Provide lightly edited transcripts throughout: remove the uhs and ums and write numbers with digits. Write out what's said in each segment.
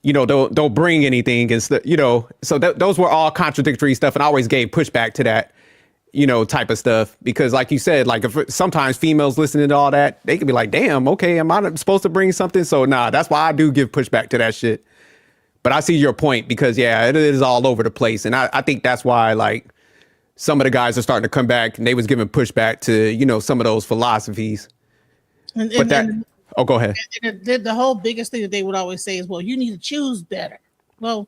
don't bring anything. So those were all contradictory stuff, and I always gave pushback to that, type of stuff, because like you said, like if sometimes females listening to all that, they can be like, damn, okay, am I supposed to bring something? So nah, that's why I do give pushback to that shit. But I see your point, because yeah, it is all over the place. And I think that's why, like, some of the guys are starting to come back, and they was giving pushback to, some of those philosophies. Go ahead. The whole biggest thing that they would always say is, well, you need to choose better. Well,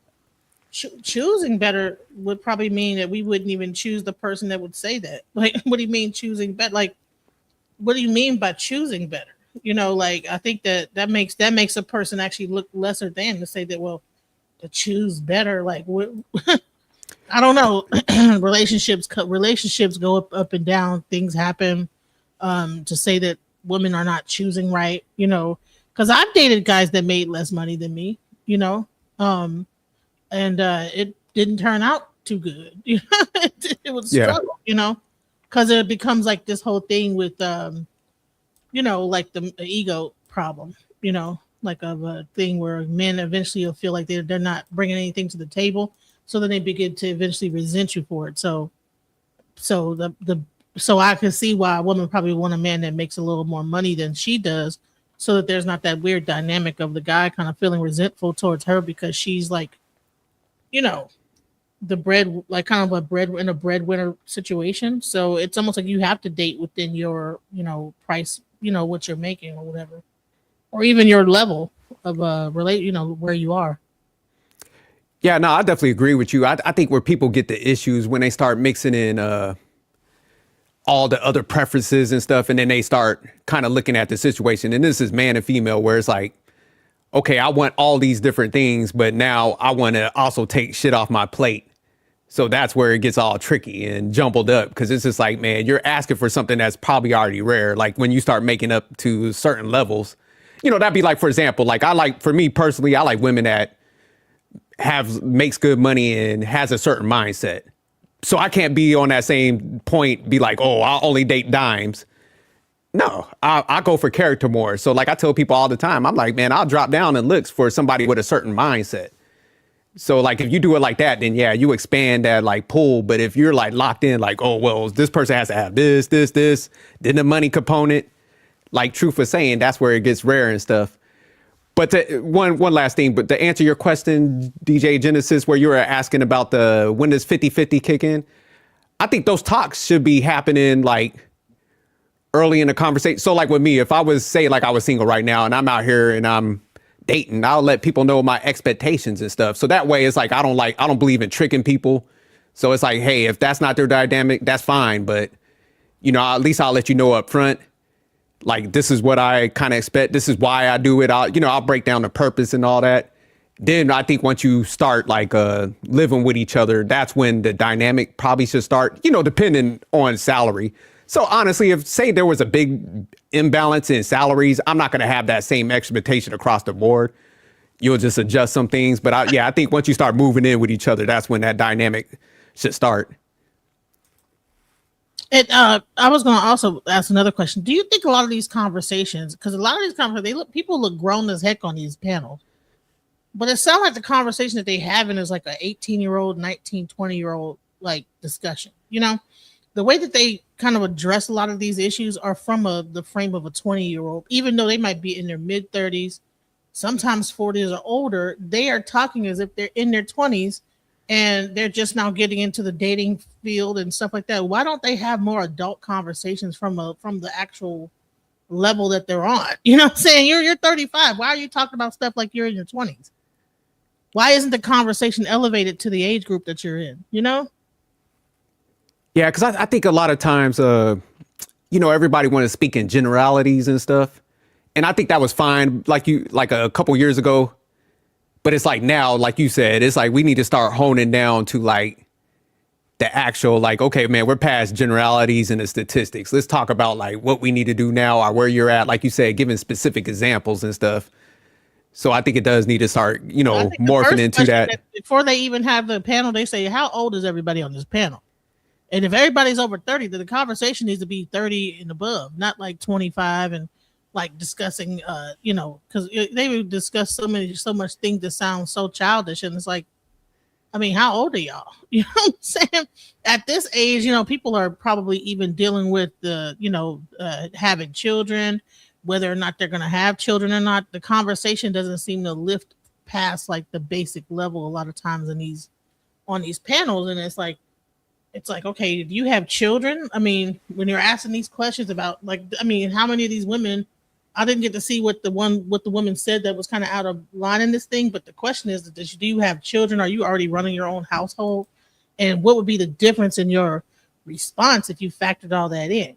choosing better would probably mean that we wouldn't even choose the person that would say that. Like, what do you mean choosing better? Like, what do you mean by choosing better? Like, I think that makes a person actually look lesser than to say that, well, to choose better. Like, what? I don't know. relationships go up and down. Things happen. To say that women are not choosing right, because I've dated guys that made less money than me, and it didn't turn out too good. It was a struggle, because it becomes like this whole thing with, like the ego problem, like of a thing where men eventually will feel like they're not bringing anything to the table. So then they begin to eventually resent you for it. So I can see why a woman probably want a man that makes a little more money than she does, so that there's not that weird dynamic of the guy kind of feeling resentful towards her because she's like, the bread, like kind of a breadwinner situation. So it's almost like you have to date within your, price, what you're making or whatever, or even your level of where you are. Yeah, no, I definitely agree with you. I think where people get the issues when they start mixing in all the other preferences and stuff, and then they start kind of looking at the situation. And this is man and female, where it's like, okay, I want all these different things, but now I want to also take shit off my plate. So that's where it gets all tricky and jumbled up, because it's just like, man, you're asking for something that's probably already rare. Like when you start making up to certain levels, that'd be like, for example, like for me personally, I like women that makes good money and has a certain mindset. So I can't be on that same point, be like, oh, I'll only date dimes. No, I go for character more. So like I tell people all the time, I'm like, man, I'll drop down in looks for somebody with a certain mindset. So like if you do it like that, then yeah, you expand that like pool. But if you're like locked in, like, oh, well, this person has to have this, then the money component, like Truth was saying, that's where it gets rare and stuff. But one last thing, but to answer your question, DJ Genesis, where you were asking about when does 50-50 kick in? I think those talks should be happening like early in the conversation. So like with me, if I was single right now and I'm out here and I'm dating, I'll let people know my expectations and stuff. So that way it's like, I don't believe in tricking people. So it's like, hey, if that's not their dynamic, that's fine. But, at least I'll let you know up front. Like, this is what I kind of expect. This is why I do it. I'll break down the purpose and all that. Then I think once you start like living with each other, that's when the dynamic probably should start, depending on salary. So honestly, if say there was a big imbalance in salaries, I'm not going to have that same expectation across the board. You'll just adjust some things. But I think once you start moving in with each other, that's when that dynamic should start. I was going to also ask another question. Do you think a lot of these conversations, because a lot of these conversations, people look grown as heck on these panels, but it sounds like the conversation that they having is like an 18-year-old, 19, 20-year-old like discussion. The way that they kind of address a lot of these issues are from the frame of a 20-year-old, even though they might be in their mid 30s, sometimes 40s or older. They are talking as if they're in their 20s. And they're just now getting into the dating field and stuff like that. Why don't they have more adult conversations from the actual level that they're on? You know what I'm saying? You're 35. Why are you talking about stuff like you're in your 20s? Why isn't the conversation elevated to the age group that you're in? Yeah, because I think a lot of times, everybody want to speak in generalities and stuff. And I think that was fine, like a couple years ago. But it's like now, like you said, it's like we need to start honing down to like the actual, like, okay, man, we're past generalities and the statistics. Let's talk about like what we need to do now or where you're at. Like you said, giving specific examples and stuff. So I think it does need to start, morphing into that. Before they even have the panel, they say, how old is everybody on this panel? And if everybody's over 30, then the conversation needs to be 30 and above, not like 25 and like discussing, because they would discuss so much things that sound so childish, and it's like, I mean, how old are y'all? You know what I'm saying? At this age, people are probably even dealing with having children, whether or not they're going to have children or not. The conversation doesn't seem to lift past like the basic level a lot of times on these panels, and it's like, okay, do you have children? I mean, when you're asking these questions about how many of these women, I didn't get to see what the woman said that was kind of out of line in this thing, but the question is, do you have children? Are you already running your own household? And what would be the difference in your response if you factored all that in,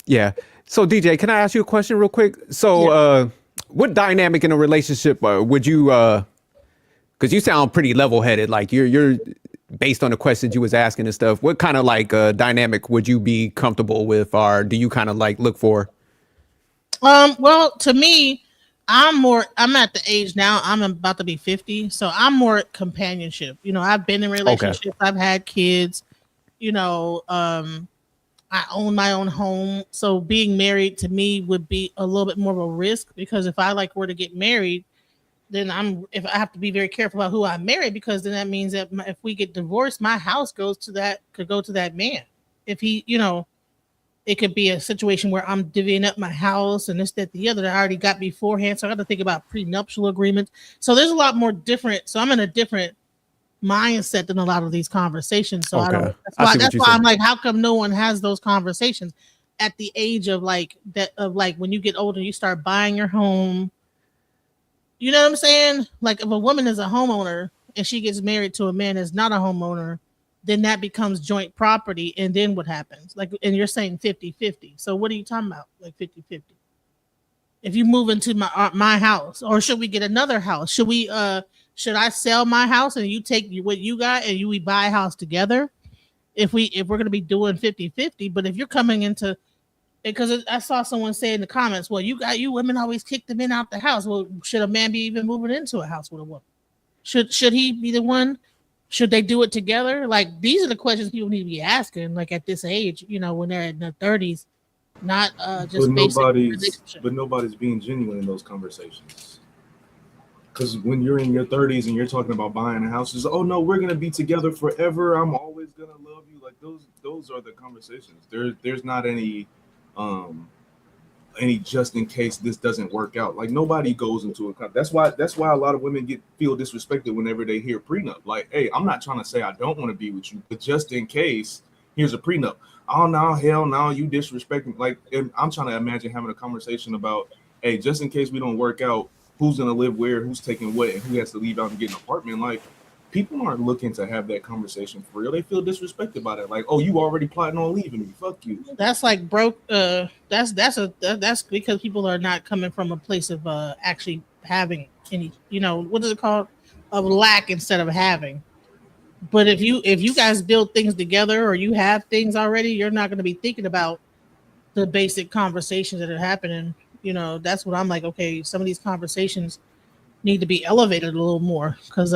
Yeah. So DJ, can I ask you a question real quick? So Yeah. What dynamic in a relationship would you because you sound pretty level-headed, like you're based on the questions you was asking and stuff, what kind of like dynamic would you be comfortable with, or do you kind of like look for? Well, to me, I'm at the age now, I'm about to be 50. So I'm more companionship. I've been in Okay. relationships, I've had kids, I own my own home. So being married to me would be a little bit more of a risk, because if I were to get married, then if I have to be very careful about who I marry, because then that means that if we get divorced, my house could go to that man. If he, it could be a situation where I'm divvying up my house and this, that, the other that I already got beforehand. So I got to think about prenuptial agreements. So there's a lot more different. So I'm in a different mindset than a lot of these conversations. So I don't. Okay. I see what That's you're why saying. I'm like, how come no one has those conversations at the age of when you get older, you start buying your home. You know what I'm saying? Like if a woman is a homeowner and she gets married to a man that's not a homeowner, then that becomes joint property. And then what happens? And you're saying 50-50. So what are you talking about? Like 50-50. If you move into my house, or should we get another house? Should I sell my house and you take what you got and we buy a house together? If we're going to be doing 50-50, but if you're coming into, because I saw someone say in the comments, well, you women always kick the men out the house. Well, should a man be even moving into a house with a woman? Should he be the one? Should they do it together? Like, these are the questions people need to be asking, like at this age, when they're in their 30s, not just basic relationship. But nobody's being genuine in those conversations. Because when you're in your 30s and you're talking about buying a house, it's, oh no, we're gonna be together forever. I'm always gonna love you. Like those are the conversations. There's not any just in case this doesn't work out. Like nobody goes into a that's why a lot of women feel disrespected whenever they hear prenup. Like, hey, I'm not trying to say I don't want to be with you, but just in case, here's a prenup. Oh no, hell no, you disrespecting. Like, I'm trying to imagine having a conversation about, hey, just in case we don't work out, who's gonna live where, who's taking what, and who has to leave out and get an apartment. Like, people aren't looking to have that conversation for real. They feel disrespected by that. Like, oh, you already plotting on leaving me. Fuck you. That's like broke. That's because people are not coming from a place of actually having any. What is it called? Of lack instead of having. But if you guys build things together or you have things already, you're not going to be thinking about the basic conversations that are happening. That's what I'm like. Okay, some of these conversations need to be elevated a little more, because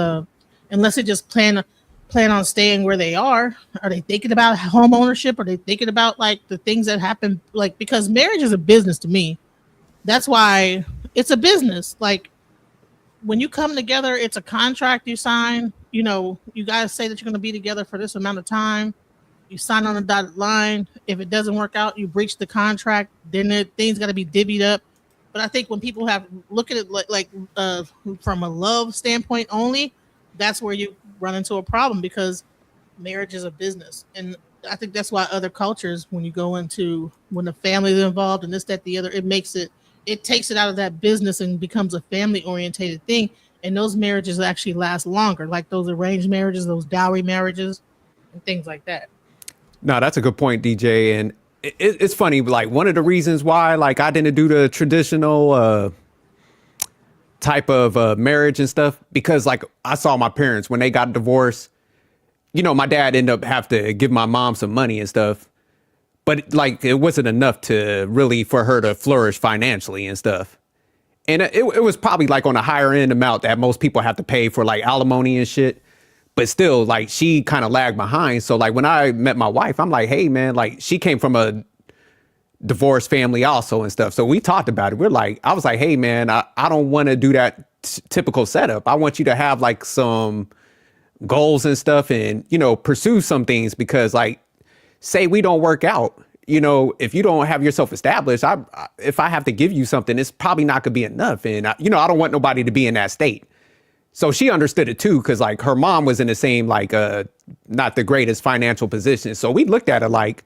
unless they just plan on staying where they are they thinking about home ownership? Are they thinking about like the things that happen? Like, because marriage is a business to me. That's why it's a business. Like, when you come together, it's a contract you sign. You guys say that you're going to be together for this amount of time. You sign on a dotted line. If it doesn't work out, you breach the contract. Then things got to be divvied up. But I think when people look at it like from a love standpoint only, that's where you run into a problem, because marriage is a business. And I think that's why other cultures, when the family is involved and this, that, the other, it takes it out of that business and becomes a family orientated thing. And those marriages actually last longer, like those arranged marriages, those dowry marriages and things like that. No, that's a good point, DJ. And it's funny, like one of the reasons why, like, I didn't do the traditional type of marriage and stuff, because like I saw my parents when they got divorced. My dad ended up have to give my mom some money and stuff, but like it wasn't enough to really for her to flourish financially and stuff. And it was probably like on a higher end amount that most people have to pay for like alimony and shit. But still, like, she kind of lagged behind. So like when I met my wife, I'm like, hey man, like she came from a divorced family also and stuff. So we talked about it. I was like, hey man, I don't want to do that typical setup. I want you to have like some goals and stuff and, pursue some things because like, say we don't work out, if you don't have yourself established, if I have to give you something, it's probably not gonna be enough. And I don't want nobody to be in that state. So she understood it too, because like her mom was in the same like not the greatest financial position. So we looked at it like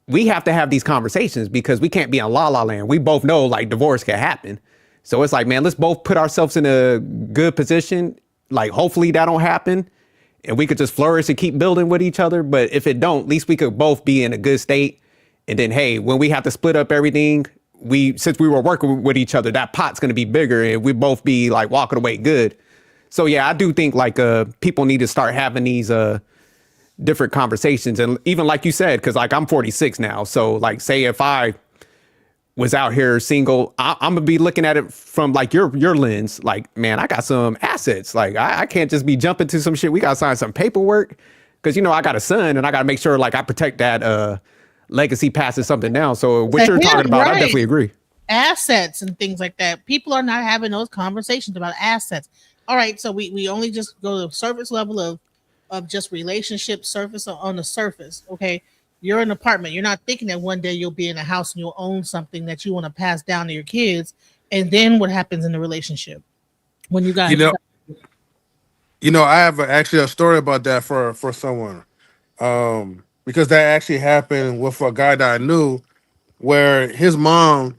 we have to have these conversations because we can't be in la la land. We both know like divorce can happen. So it's like, man, let's both put ourselves in a good position. Like hopefully that don't happen and we could just flourish and keep building with each other. But if it don't, at least we could both be in a good state. And then, hey, when we have to split up everything, since we were working with each other, that pot's going to be bigger and we both be like walking away good. So yeah, I do think like people need to start having these different conversations. And even like you said, because like I'm 46 now. So like say if I was out here single, I'm gonna be looking at it from like your lens. Like, man, I got some assets. Like I can't just be jumping to some shit. We gotta sign some paperwork because I got a son and I gotta make sure like I protect that legacy passing something down. So what you're talking about, I definitely agree. Assets and things like that. People are not having those conversations about assets. All right, so we only just go to the surface level of just relationship surface on the surface. Okay, you're in an apartment. You're not thinking that one day you'll be in a house and you'll own something that you want to pass down to your kids. And then what happens in the relationship when you guys? I have actually a story about that for someone, because that actually happened with a guy that I knew, where his mom,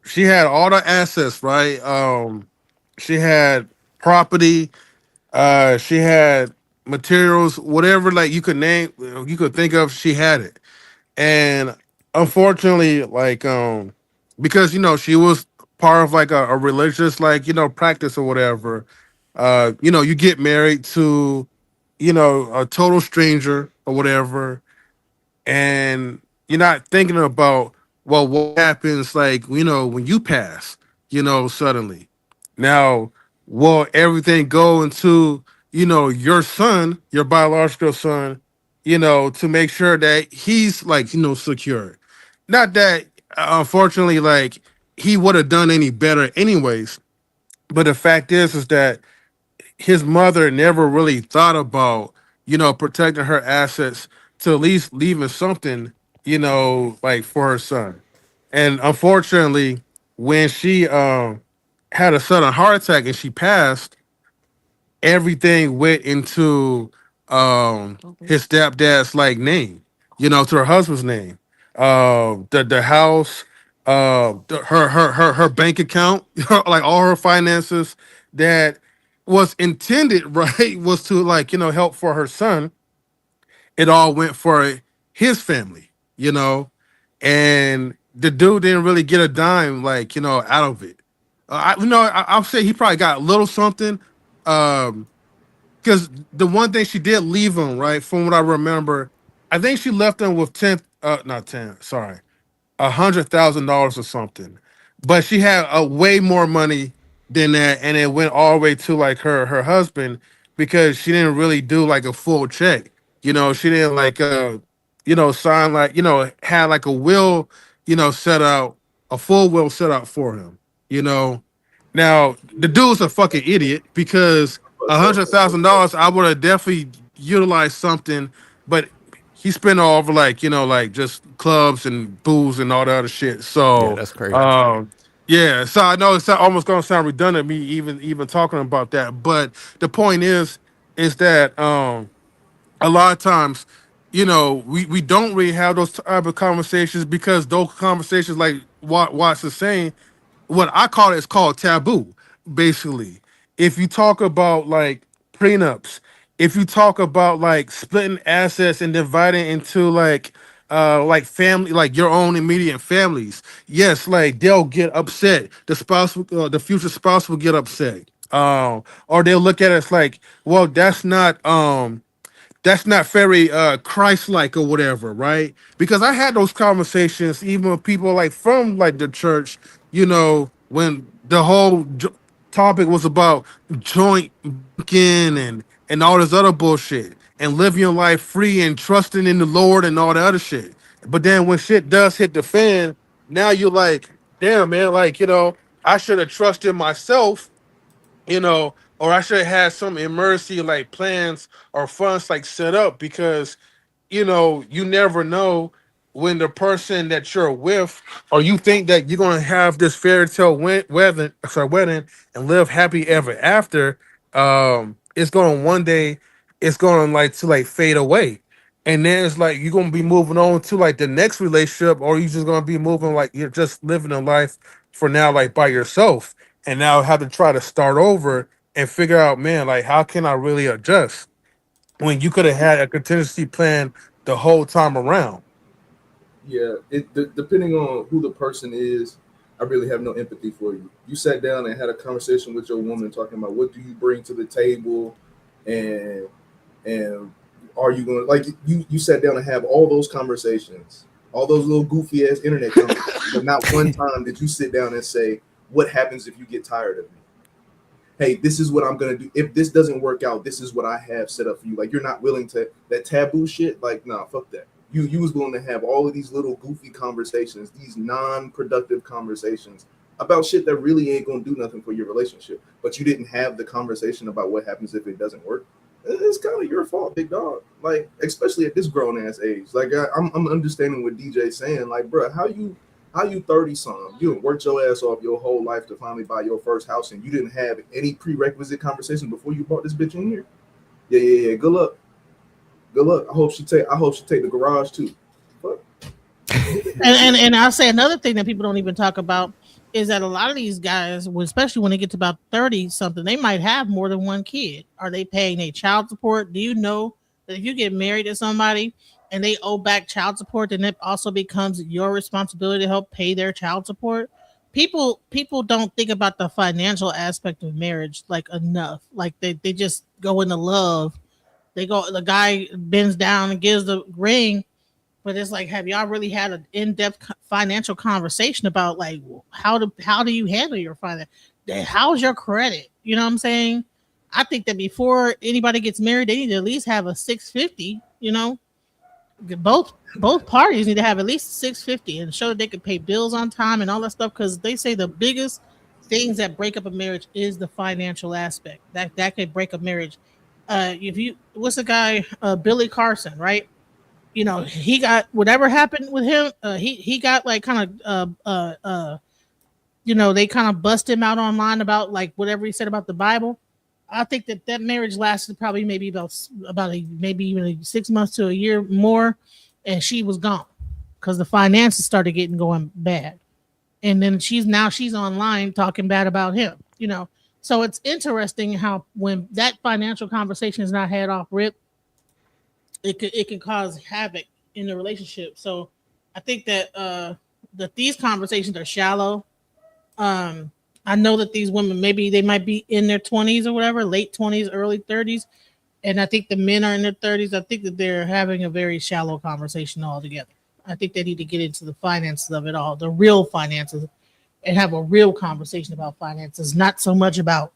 she had all the assets, right? She had property, she had materials, whatever like you could name, you could think of, she had it. And unfortunately, like because she was part of like a religious like practice or whatever. You get married to a total stranger or whatever, and you're not thinking about, well, what happens like when you pass, suddenly. Now, will everything go into your son, your biological son, to make sure that he's like secure? Not that unfortunately like he would have done any better anyways, but the fact is that his mother never really thought about, protecting her assets to at least leaving something, like for her son. And unfortunately, when she had a sudden heart attack and she passed, everything went into his stepdad's like name, to her husband's name. The house, her bank account, like all her finances that was intended, right, was to like, help for her son. It all went for his family, and the dude didn't really get a dime, like, out of it. I'll say he probably got a little something. Because the one thing she did leave him, right, from what I remember, I think she left him with not 10, sorry, $100,000 or something. But she had a way more money than that, and it went all the way to like her husband, because she didn't really do like a full check. She didn't like sign like had like a will, set out, a full will set out for him. You know, Now the dude's a fucking idiot, because $100,000 I would have definitely utilized something, but he spent all over like like just clubs and booze and all the other shit. Yeah, So that's crazy. yeah, so I know it's almost gonna sound redundant me even talking about that, but the point is that a lot of times, we don't really have those type of conversations, because those conversations, like what Watts is saying, what I call it is called taboo. Basically, if you talk about like prenups, if you talk about like splitting assets and dividing into like family, like your own immediate families, yes, like they'll get upset. The spouse, the future spouse, will get upset. Or they'll look at it as like, well, that's not very Christ-like or whatever, right? Because I had those conversations even with people like from like the church, when the whole topic was about joint banking and all this other bullshit, and living your life free and trusting in the Lord and all the other shit. But then when shit does hit the fan, now you're like, damn, man, like, I should have trusted myself, or I should have had some emergency like plans or funds like set up because you never know when the person that you're with, or you think that you're gonna have this fairy tale wedding and live happy ever after. It's gonna one day, it's gonna like fade away, and then it's like you're gonna be moving on to like the next relationship, or you just gonna be moving like you're just living a life for now, like by yourself, and now have to try to start over and figure out, man, like how can I really adjust when you could have had a contingency plan the whole time around. Yeah, depending on who the person is, I really have no empathy for you. You sat down and had a conversation with your woman talking about what do you bring to the table, and and are you going to like you sat down and have all those conversations, all those little goofy ass internet conversations, but not one time did you sit down and say, what happens if you get tired of me? Hey, this is what I'm gonna do. If this doesn't work out, this is what I have set up for you. Like you're not willing to that taboo shit. Like, nah, fuck that. You was willing to have all of these little goofy conversations, these non-productive conversations about shit that really ain't gonna do nothing for your relationship. But you didn't have the conversation about what happens if it doesn't work. It's kind of your fault, big dog. Like, especially at this grown ass age. Like, I'm understanding what DJ's saying. Like, bro, how you 30 something? You done worked your ass off your whole life to finally buy your first house, and you didn't have any prerequisite conversation before you brought this bitch in here. Yeah. Good luck. Good luck. I hope she take the garage too. Fuck. And I'll say another thing that people don't even talk about is that a lot of these guys, especially when they get to about 30 something, they might have more than one kid. Are they paying their child support? Do you know that if you get married to somebody and they owe back child support, then it also becomes your responsibility to help pay their child support? People don't think about the financial aspect of marriage like enough. Like they just go into love. The guy bends down and gives the ring, but it's like, have y'all really had an in-depth financial conversation about like how do you handle your finance? How's your credit? You know what I'm saying? I think that before anybody gets married, they need to at least have a 650. Both parties need to have at least 650 and show that they can pay bills on time and all that stuff. Because they say the biggest things that break up a marriage is the financial aspect. That could break a marriage. What's the guy, Billy Carson, right? He got whatever happened with him. He got like kind of they kind of bust him out online about like whatever he said about the Bible. I think that marriage lasted probably maybe maybe even 6 months to a year more, and she was gone because the finances started going bad, and then she's online talking bad about him. So it's interesting how when that financial conversation is not had off rip, it can cause havoc in the relationship. So I think that these conversations are shallow. I know that these women, maybe they might be in their 20s or whatever, late 20s, early 30s. And I think the men are in their 30s. I think that they're having a very shallow conversation altogether. I think they need to get into the finances of it all, the real finances, and have a real conversation about finances, not so much about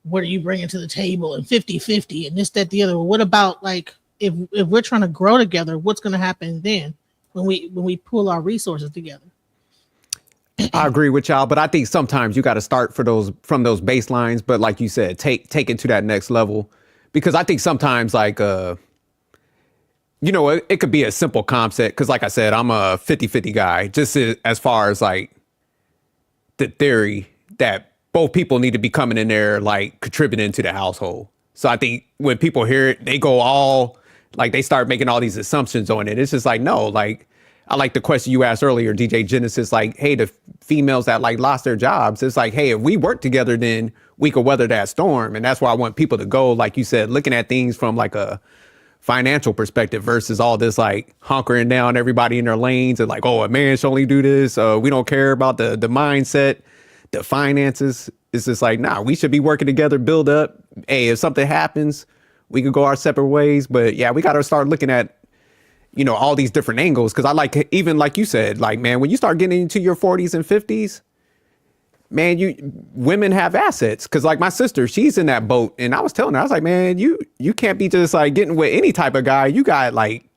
what are you bringing to the table and 50-50 and this, that, the other. What about like, if we're trying to grow together, what's going to happen then when we pool our resources together? I agree with y'all, but I think sometimes you got to start from those baselines. But like you said, take it to that next level, because I think sometimes like, it could be a simple concept. Cause like I said, I'm a 50-50 guy, just as far as like the theory that both people need to be coming in there, like contributing to the household. So I think when people hear it, they go all like, they start making all these assumptions on it. It's just like, no, like, I like the question you asked earlier, DJ Genesis, like, hey, the females that like lost their jobs, it's like, hey, if we work together, then we could weather that storm. And that's why I want people to go, like you said, looking at things from like a financial perspective versus all this like hunkering down everybody in their lanes and like, oh, a man should only do this. We don't care about the mindset, the finances. It's just like, nah, we should be working together, build up. Hey, if something happens, we could go our separate ways. But yeah, we got to start looking at all these different angles. Cause I like, even like you said, like, man, when you start getting into your 40s and 50s, man, women have assets. Cause like my sister, she's in that boat. And I was telling her, I was like, man, you can't be just like getting with any type of guy. You got like,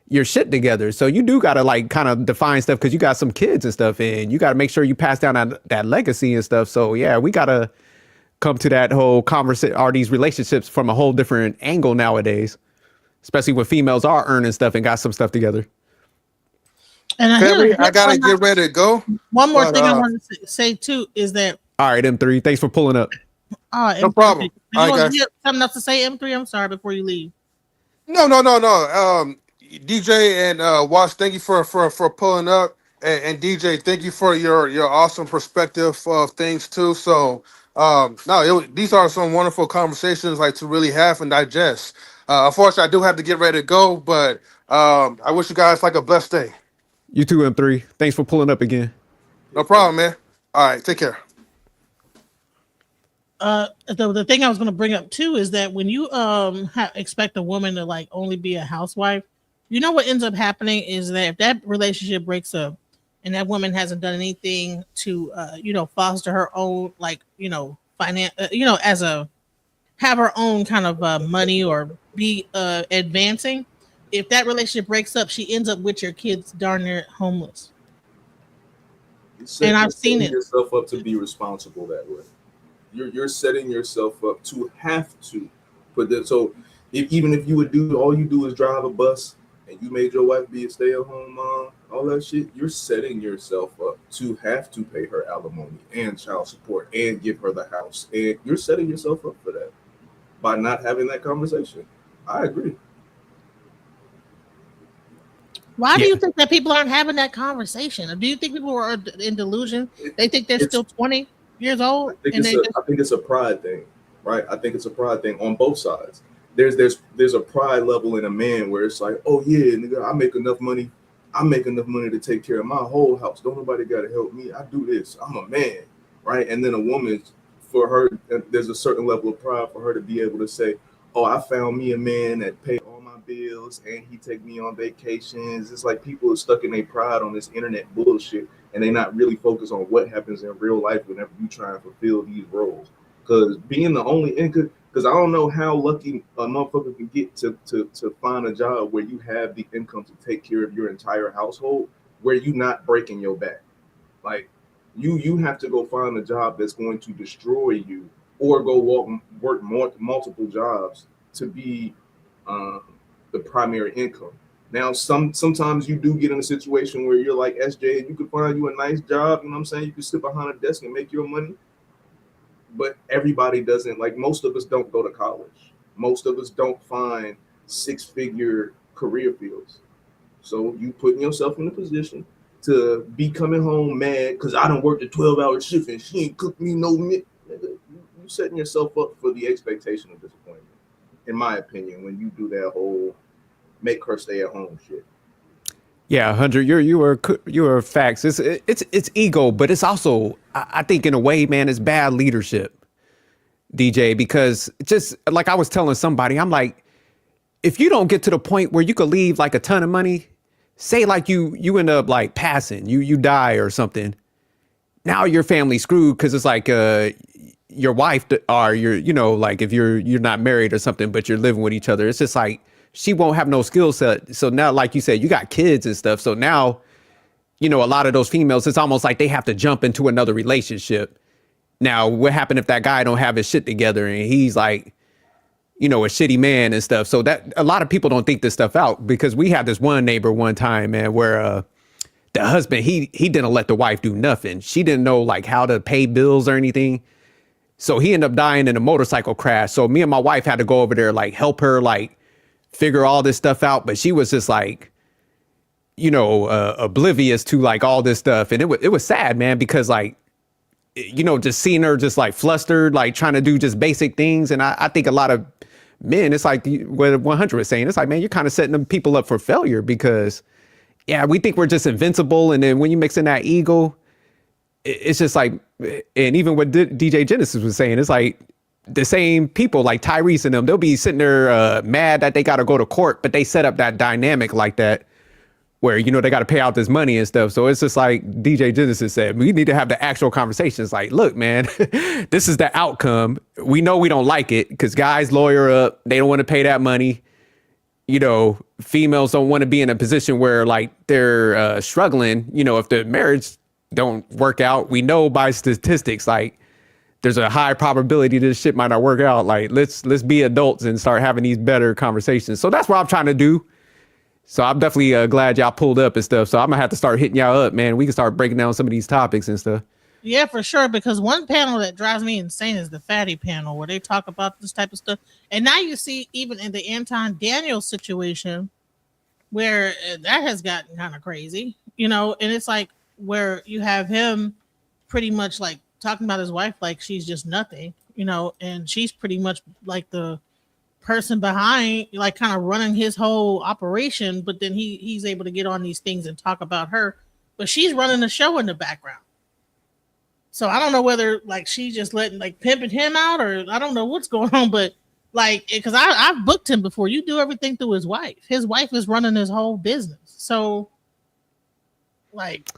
your shit together. So you do got to like kind of define stuff because you got some kids and stuff, and you got to make sure you pass down that legacy and stuff. So yeah, we got to come to that whole conversation or these relationships from a whole different angle nowadays, especially when females are earning stuff and got some stuff together. And Family, I gotta get ready to go. One more but, thing I wanted to say too is that All right, M3, thanks for pulling up. No problem. You All right, want guys. to have something else to say, M3? I'm sorry before you leave. No. DJ and Watch, thank you for pulling up, and DJ, thank you for your awesome perspective of things too. So, these are some wonderful conversations like to really have and digest. Unfortunately, I do have to get ready to go, but I wish you guys like a blessed day. You too, M3. Thanks for pulling up again. No problem, man. All right, take care. The thing I was going to bring up too is that when you expect a woman to like only be a housewife, you know what ends up happening is that if that relationship breaks up and that woman hasn't done anything to foster her own finance, as a have her own kind of money or be advancing, if that relationship breaks up, she ends up with your kids darn near homeless. And I've seen it. Yourself up to be responsible that way. You're setting yourself up to have to put that. So even if you would do all you do is drive a bus and you made your wife be a stay-at-home mom, all that shit, you're setting yourself up to have to pay her alimony and child support and give her the house, and you're setting yourself up for that by not having that conversation. I agree. Why do you think that people aren't having that conversation? Or do you think people are in delusion? They think they're still 20 years old? I think it's a pride thing, right? I think it's a pride thing on both sides. There's a pride level in a man where it's like, oh yeah, nigga, I make enough money to take care of my whole house. Don't nobody got to help me. I do this. I'm a man, right? And then a woman, for her, there's a certain level of pride for her to be able to say, oh, I found me a man that paid all my bills and he take me on vacations. It's like people are stuck in their pride on this internet bullshit, and they not really focus on what happens in real life whenever you try and fulfill these roles. Because being the only income, because I don't know how lucky a motherfucker can get to find a job where you have the income to take care of your entire household, where you not breaking your back. Like you have to go find a job that's going to destroy you, or go work multiple jobs to be the primary income. Now, sometimes you do get in a situation where you're like SJ, and you could find you a nice job. You know what I'm saying? You can sit behind a desk and make your money. But everybody doesn't. Like, most of us don't go to college. Most of us don't find 6-figure career fields. So you putting yourself in a position to be coming home mad because I don't work a 12-hour shift and she ain't cooked me no meal. You setting yourself up for the expectation of disappointment, in my opinion, when you do that whole make her stay at home shit. Yeah, 100. You are facts. It's ego, but it's also, I think, in a way, man, it's bad leadership, DJ. Because just like I was telling somebody, I'm like, if you don't get to the point where you could leave like a ton of money, say like you end up like passing, you die or something. Now your family's screwed because it's like your wife or like if you're not married or something, but you're living with each other. It's just like, she won't have no skill set. So now, like you said, you got kids and stuff. So now, a lot of those females, it's almost like they have to jump into another relationship. Now, what happened if that guy don't have his shit together and he's like, a shitty man and stuff? So that a lot of people don't think this stuff out, because we had this one neighbor one time, man, where the husband, he didn't let the wife do nothing. She didn't know like how to pay bills or anything. So he ended up dying in a motorcycle crash. So me and my wife had to go over there, like help her, like, figure all this stuff out, but she was just like, oblivious to like all this stuff. And it was sad, man, because like, just seeing her just like flustered, like trying to do just basic things. And I think a lot of men, it's like what 100 was saying, it's like, man, you're kind of setting them people up for failure, because yeah, we think we're just invincible. And then when you mix in that ego, it's just like, and even what DJ Genesis was saying, it's like, the same people like Tyrese and them, they'll be sitting there mad that they got to go to court, but they set up that dynamic like that where, they got to pay out this money and stuff. So it's just like DJ Genesis said, we need to have the actual conversations. Like, look, man, this is the outcome. We know we don't like it because guys lawyer up. They don't want to pay that money. you know, females don't want to be in a position where like they're struggling. You know, if the marriage don't work out, we know by statistics like there's a high probability this shit might not work out. Like let's be adults and start having these better conversations. So that's what I'm trying to do. So I'm definitely glad y'all pulled up and stuff. So I'm gonna have to start hitting y'all up, man. We can start breaking down some of these topics and stuff. Yeah, for sure. Because one panel that drives me insane is the fatty panel, where they talk about this type of stuff. And now you see, even in the Anton Daniels situation, where that has gotten kind of crazy, you know, and it's like where you have him pretty much like talking about his wife like she's just nothing, you know, and she's pretty much like the person behind, like kind of running his whole operation, but then he's able to get on these things and talk about her, but she's running the show in the background. So I don't know whether like she's just letting like pimping him out, or I don't know what's going on, but like because I've booked him before. You do everything through his wife. His wife is running his whole business. So like,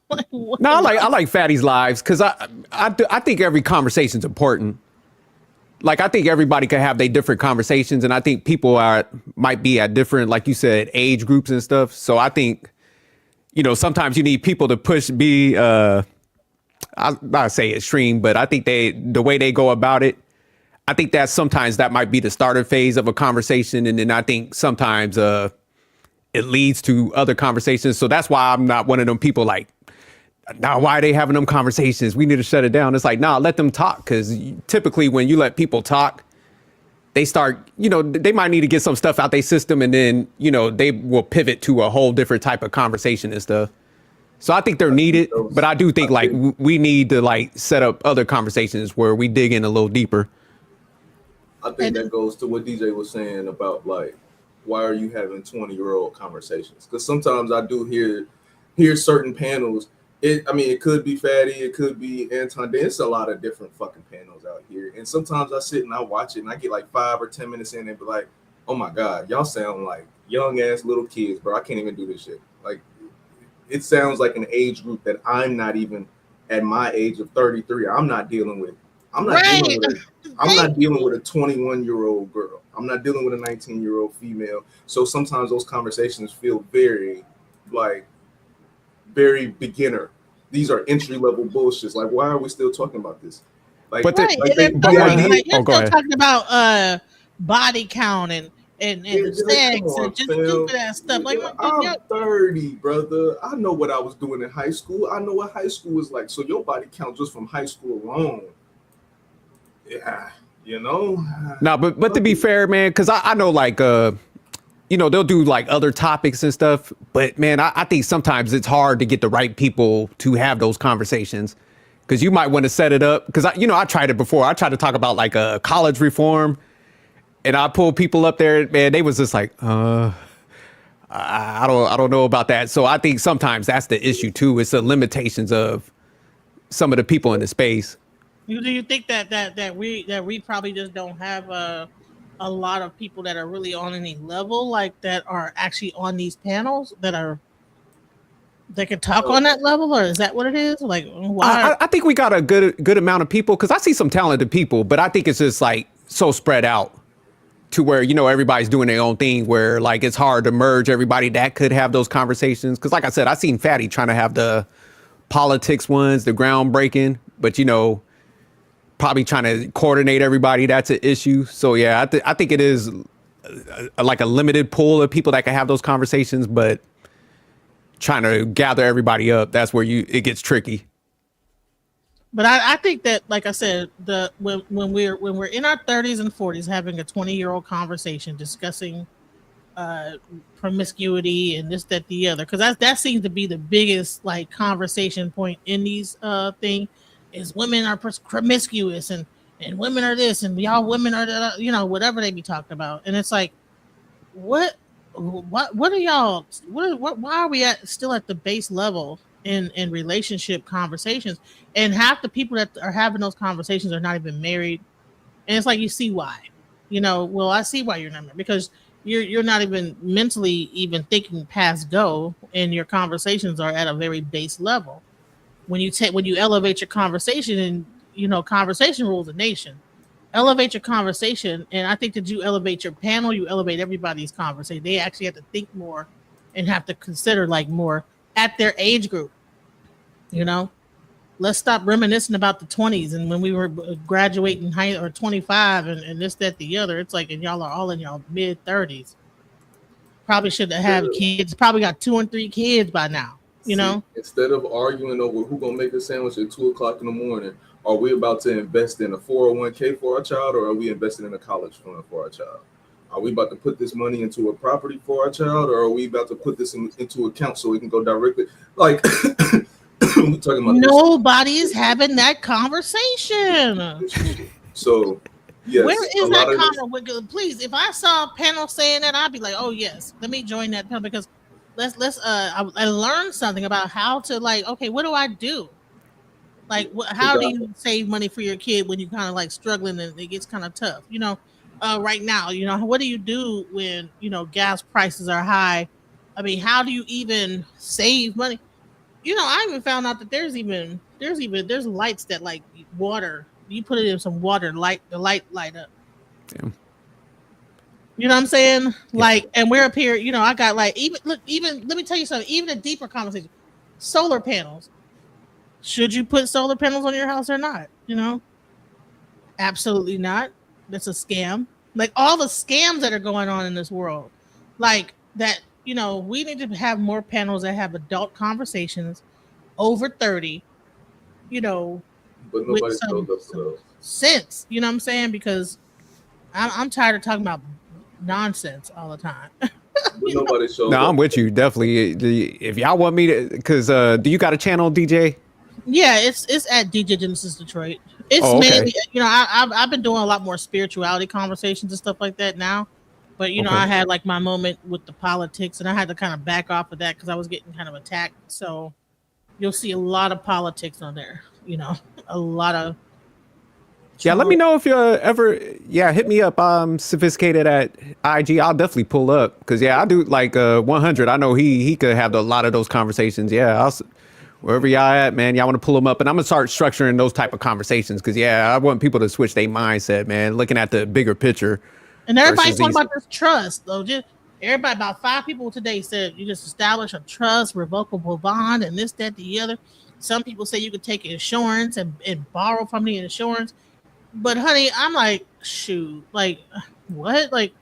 like No, I like Fatty's lives because I think every conversation's important. Like I think everybody can have their different conversations, and I think people might be at different, like you said, age groups and stuff. So I think, you know, sometimes you need people to be I'll not say extreme, but I think the way they go about it, I think that sometimes that might be the starter phase of a conversation, and then I think sometimes it leads to other conversations. So that's why I'm not one of them people like, now why are they having them conversations? We need to shut it down. It's like, nah, let them talk, because typically when you let people talk, they start, you know, they might need to get some stuff out their system, and then, you know, they will pivot to a whole different type of conversation and stuff. So I think they're needed, but I do think like we need to like set up other conversations where we dig in a little deeper. I think that goes to what DJ was saying about like, why are you having 20-year-old conversations? Because sometimes I do hear certain panels. It could be Fatty, it could be Anton. There's a lot of different fucking panels out here, and sometimes I sit and I watch it, and I get like 5 or 10 minutes in, and be like, oh my god, y'all sound like young ass little kids, bro. I can't even do this shit. Like, it sounds like an age group that I'm not even at my age of 33. I'm not dealing with. I'm not dealing with a 21-year-old girl. I'm not dealing with a 19-year-old female. So sometimes those conversations feel very beginner. These are entry-level bullshits. Like, why are we still talking about this? Like, But you're go still ahead. talking about body count and sex on, and just fam. stupid ass stuff. Like, I'm 30, brother. I know what I was doing in high school. I know what high school was like. So your body count just from high school alone. Yeah, you know. No, but to be fair, man, because I know like you know, they'll do like other topics and stuff, but man, I think sometimes it's hard to get the right people to have those conversations, because you might want to set it up. Because I tried it before. I tried to talk about like a college reform, and I pulled people up there, man. They was just like, I don't know about that. So I think sometimes that's the issue too. It's the limitations of some of the people in the space. do you think that we probably just don't have a lot of people that are really on any level, like that are actually on these panels that can talk on that level, or is that what it is? Like, why? I think we got a good amount of people, because I see some talented people, but I think it's just like so spread out to where, you know, everybody's doing their own thing, where like it's hard to merge everybody that could have those conversations. Because like I said, I seen Fatty trying to have the politics ones, the groundbreaking, but you know, probably trying to coordinate everybody. That's an issue. So yeah, I think it is like a limited pool of people that can have those conversations, but trying to gather everybody up, that's where it gets tricky. But I think that, like I said, when we're in our 30s and 40s having a 20-year-old conversation discussing promiscuity and this, that, the other, because that seems to be the biggest like conversation point in these thing, is women are promiscuous and women are this and y'all women are that, you know, whatever they be talking about. And it's like, what are y'all, why are we still at the base level in relationship conversations? And half the people that are having those conversations are not even married. And it's like, you see why, you know, well, I see why you're not married, because you're not even mentally even thinking past go, and your conversations are at a very base level. When you elevate your conversation, and you know, conversation rules a nation. elevate your conversation. And I think that you elevate your panel, you elevate everybody's conversation. They actually have to think more and have to consider like more at their age group. You know, let's stop reminiscing about the 20s and when we were graduating high or 25 and this, that, the other. It's like, and y'all are all in y'all mid 30s. Probably should have had kids. Probably got 2 and 3 kids by now. You know, instead of arguing over who gonna make a sandwich at 2:00 in the morning, are we about to invest in a 401k for our child, or are we investing in a college fund for our child? Are we about to put this money into a property for our child, or are we about to put this into account so it can go directly? Like, we're talking about nobody is having that conversation. So, yes, where is that comment? Please, if I saw a panel saying that, I'd be like, oh yes, let me join that panel because I learned something about how to like. Okay, what do I do? Like, how do you save money for your kid when you kind of like struggling and it gets kind of tough? You know, right now, you know, what do you do when you know gas prices are high? I mean, how do you even save money? You know, I even found out that there's lights that like water. You put it in some water, the light light up. Damn. You know what I'm saying? Like, and we're up here. You know, I got like even let me tell you something. Even a deeper conversation. Solar panels. Should you put solar panels on your house or not? You know, absolutely not. That's a scam. Like all the scams that are going on in this world, like that. You know, we need to have more panels that have adult conversations over 30. You know, but nobody told us those. Sense. You know what I'm saying? Because I'm tired of talking about nonsense all the time. Nobody showed No, up. I'm with you definitely. If y'all want me to, because do you got a channel, DJ? Yeah, it's at DJ Genesis Detroit. It's mainly, you know, I've been doing a lot more spirituality conversations and stuff like that now. But you know, I had like my moment with the politics, and I had to kind of back off of that because I was getting kind of attacked. So you'll see a lot of politics on there. You know, a lot of. Yeah, let me know if you ever. Yeah, hit me up. I'm sophisticated at IG. I'll definitely pull up because I do like 100. I know he could have a lot of those conversations. Yeah, wherever y'all at, man, y'all want to pull them up, and I'm gonna start structuring those type of conversations because I want people to switch their mindset, man, looking at the bigger picture. And everybody's talking about this trust, though. Just everybody, about 5 people today said you just establish a trust, revocable bond, and this, that, the other. Some people say you could take insurance and borrow from the insurance. But honey, I'm like, shoot, like what? Like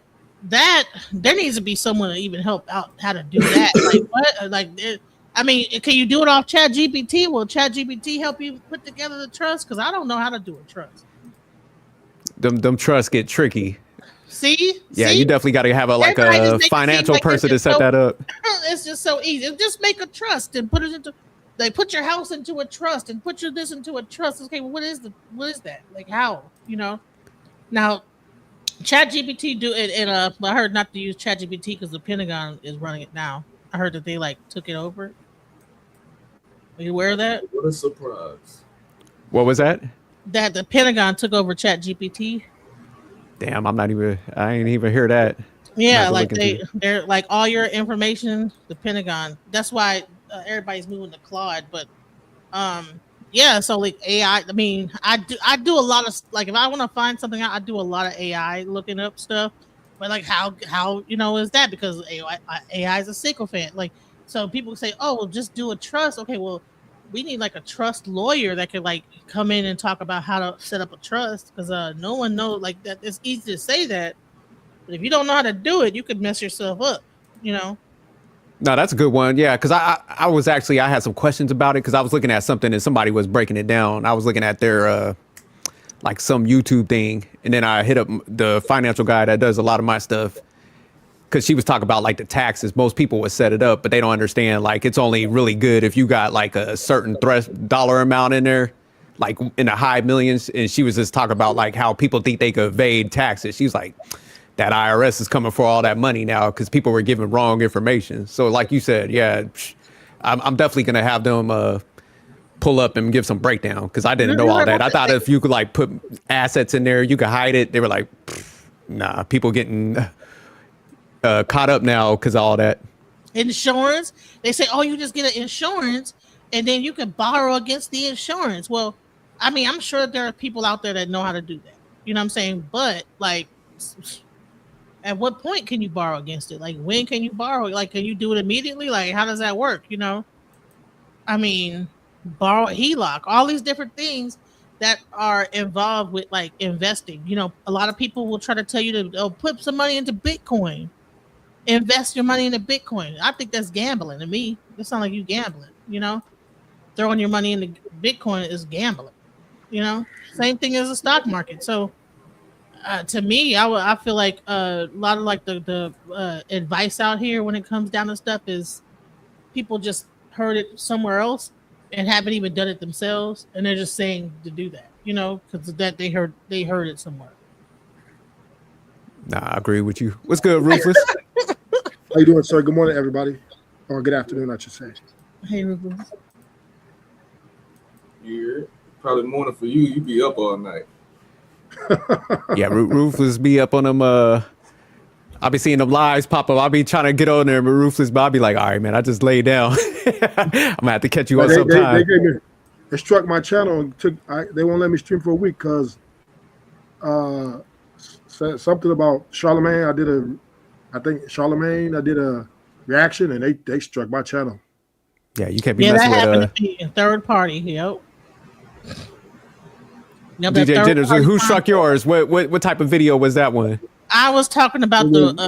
that there needs to be someone to even help out how to do that. Like what? Like I mean, can you do it off ChatGPT? Will ChatGPT help you put together the trust? Because I don't know how to do a trust. Them trusts get tricky. See? Yeah, you definitely got to have a financial person to set that up. It's just so easy. Just make a trust and put it into. They put your house into a trust and put this into a trust. Okay, well, what is that? Like how? You know? Now, ChatGPT do it, and I heard not to use ChatGPT because the Pentagon is running it now. I heard that they like took it over. Are you aware of that? What a surprise! What was that? That the Pentagon took over ChatGPT. Damn, I ain't even hear that. Yeah, like they're like all your information. The Pentagon. That's why everybody's moving to Claude. But yeah. So like AI. I mean, I do a lot of like if I want to find something out, I do a lot of AI looking up stuff. But like how you know is that because AI is a sycophant. Like so people say, oh, well, just do a trust. Okay, well. We need like a trust lawyer that could like come in and talk about how to set up a trust because no one knows like that. It's easy to say that, but if you don't know how to do it, you could mess yourself up. You know. No, that's a good one. Yeah, because I was actually I had some questions about it because I was looking at something and somebody was breaking it down. I was looking at their like some YouTube thing, and then I hit up the financial guy that does a lot of my stuff. Because she was talking about like the taxes. Most people would set it up, but they don't understand like it's only really good if you got like a certain dollar amount in there, like in the high millions. And she was just talking about like how people think they could evade taxes. She's like, that IRS is coming for all that money now because people were giving wrong information. So like you said, yeah, I'm definitely gonna have them pull up and give some breakdown because I didn't know all that. I thought if you could like put assets in there, you could hide it. They were like, nah, people getting caught up now because of all that. Insurance. They say, oh, you just get an insurance and then you can borrow against the insurance. Well, I mean, I'm sure there are people out there that know how to do that. You know what I'm saying? But like, at what point can you borrow against it? Like, when can you borrow? Like, can you do it immediately? Like, how does that work? You know, I mean, borrow HELOC, all these different things that are involved with like investing. You know, a lot of people will try to tell you to put some money into Bitcoin, invest your money into Bitcoin. I think that's gambling to me. It sounds like you gambling. You know, throwing your money into Bitcoin is gambling. You know, same thing as the stock market. So to me, I feel like a lot of like the advice out here when it comes down to stuff is people just heard it somewhere else and haven't even done it themselves, and they're just saying to do that, you know, because that they heard it somewhere. Nah, I agree with you. What's good, Ruthless? How you doing, sir? Good morning, everybody. Or good afternoon, I should say. Hey, Rufus. Yeah, probably morning for you. You be up all night. Yeah, Ruthless be up on them. I'll be seeing them lives pop up. I'll be trying to get on there, but Ruthless, but I'll be like, all right, man, I just laid down. I'm gonna have to catch you on sometime. They struck my channel and they won't let me stream for a week because something about Charlemagne. I did a reaction and they struck my channel. Yeah, you can't be Yeah, that messing happened with to me in third party. Yep. Yep, that DJ third Jenners. party Who struck yours? What type of video was that one? I was talking about the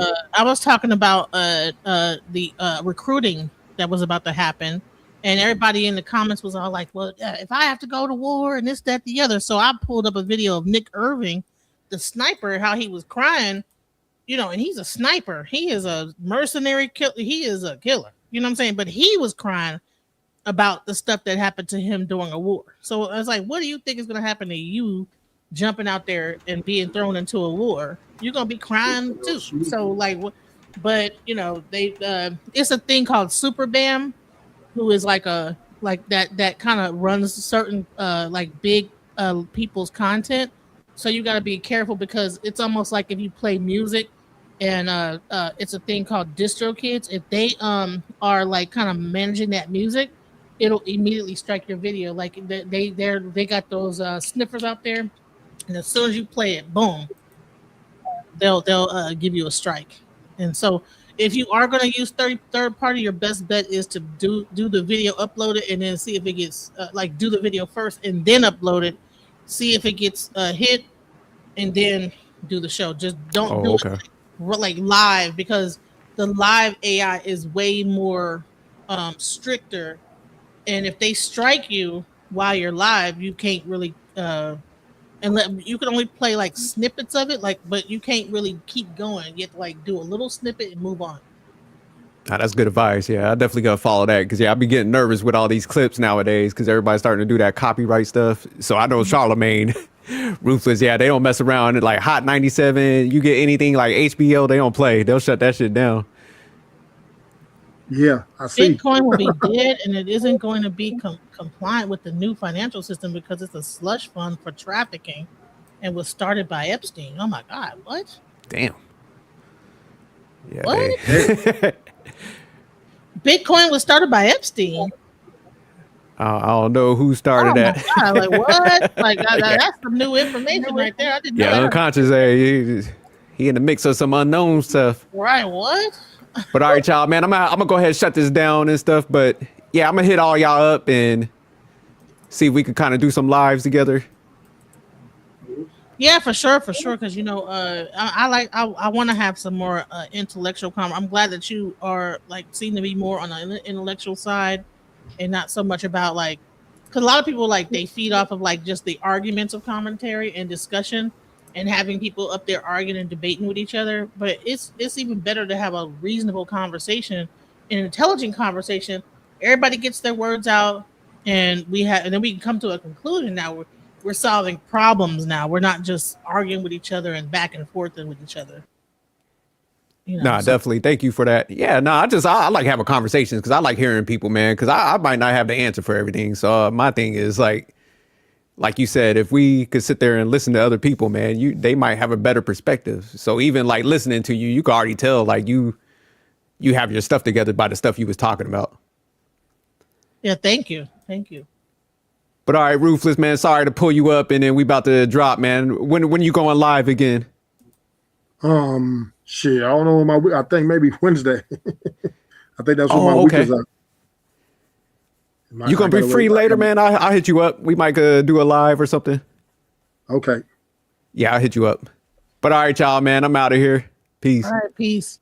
recruiting that was about to happen, and everybody in the comments was all like, "Well, if I have to go to war and this, that, the other," so I pulled up a video of Nick Irving, the sniper, how he was crying, you know, and he's a sniper. He is a mercenary killer. He is a killer. You know what I'm saying? But he was crying about the stuff that happened to him during a war. So I was like, what do you think is going to happen to you jumping out there and being thrown into a war? You're going to be crying too. So like, but you know, it's a thing called Super Bam, who is like that kind of runs certain like big people's content. So you got to be careful because it's almost like if you play music and it's a thing called DistroKids. If they are like kind of managing that music, it'll immediately strike your video. Like they got those sniffers out there, and as soon as you play it, boom, they'll give you a strike. And so if you are going to use third party, your best bet is to do the video, upload it, and then see if it gets like do the video first and then upload it, see if it gets hit, and then do the show. Just don't do it like live, because the live AI is way more stricter, and if they strike you while you're live, you can't really you can only play like snippets of it, like, but you can't really keep going. You have to like do a little snippet and move on. That's good advice. Yeah, I definitely gotta follow that because I'll be getting nervous with all these clips nowadays because everybody's starting to do that copyright stuff. So I know Charlemagne, Ruthless, they don't mess around. Like Hot 97, you get anything like HBO, they don't play. They'll shut that shit down. Yeah, I see. Bitcoin will be dead, and it isn't going to be compliant with the new financial system because it's a slush fund for trafficking, and was started by Epstein. Oh my God, what? Damn. Yeah. What? Bitcoin was started by Epstein. I don't know who started that. God, like what? Like that's some new information right there. I didn't know. Yeah, unconscious. He in the mix of some unknown stuff. Right? What? But all right, y'all, man, I'm gonna go ahead and shut this down and stuff. But yeah, I'm gonna hit all y'all up and see if we can kind of do some lives together. Yeah, for sure. Because I want to have some more intellectual I'm glad that you are like seem to be more on the intellectual side and not so much about like, because a lot of people like they feed off of like just the arguments of commentary and discussion and having people up there arguing and debating with each other. But it's even better to have a reasonable conversation, an intelligent conversation. Everybody gets their words out, and then we can come to a conclusion. Now we're solving problems. Now we're not just arguing with each other and back and forth with each other. You know, Definitely. Thank you for that. Yeah, I like having conversations because I like hearing people, man, because I might not have the answer for everything. So my thing is like you said, if we could sit there and listen to other people, man, they might have a better perspective. So even like listening to you can already tell like you have your stuff together by the stuff you was talking about. Yeah, thank you. But all right, Ruthless, man, sorry to pull you up and then we about to drop, man. When you going live again? Shit, I don't know when my week. I think maybe Wednesday. I think that's when my week okay. is up. You gonna be free later, man? I'll hit you up. We might do a live or something. Okay. Yeah, I'll hit you up. But all right, y'all, man, I'm out of here. Peace. All right, peace.